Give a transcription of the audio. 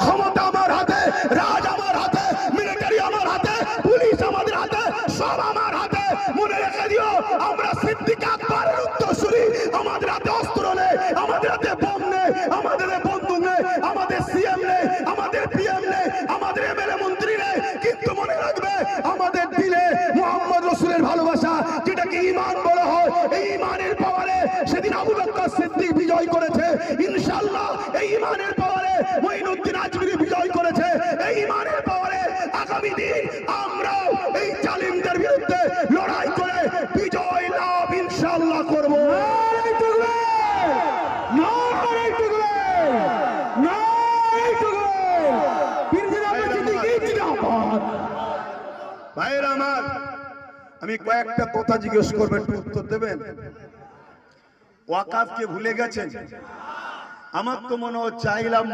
ক্ষমতা আমার হাতে, রাজ আমার হাতে, মিলিটারি আমার হাতে, পুলিশ আমাদের হাতে, সব আমার হাতে। মনে রেখে দিও, আমরা সিদ্দিক আকবরের উত্তরসূরি। আমাদের হাতে অস্ত্র নেই, আমাদের হাতে বোম নেই, আমাদের বন্দুক নেই, আমাদের সিএম নেই, আমাদের পিএম নেই, আমাদের এমএলএ মন্ত্রী নেই, কিন্তু মনে রাখবে আমাদের দিলে মুহাম্মদ রাসূলের ভালোবাসা, যেটাকে ঈমান বলা হয়। এই ঈমানের পাওয়ারে সেদিন আবু বকর সিদ্দিক বিজয় করেছে। ইনশাআল্লাহ এই ঈমানের পাওয়ারে মুঈনুদ্দিন আজমিরি বিজয় করেছে। এই ঈমানের পাওয়ারে আগামী দিন আমরা এই জালিমদের বিরুদ্ধে লড়াই করে বিজয় লাভ ইনশাআল্লাহ করব। ভাইয়েরা আমার, আমি কয়েকটা কথা জিজ্ঞেস করবো, একটু উত্তর দেবেন। ওয়াকাফকে ভুলে গেছেন? আমার তো মনে হচ্ছে চাইলাম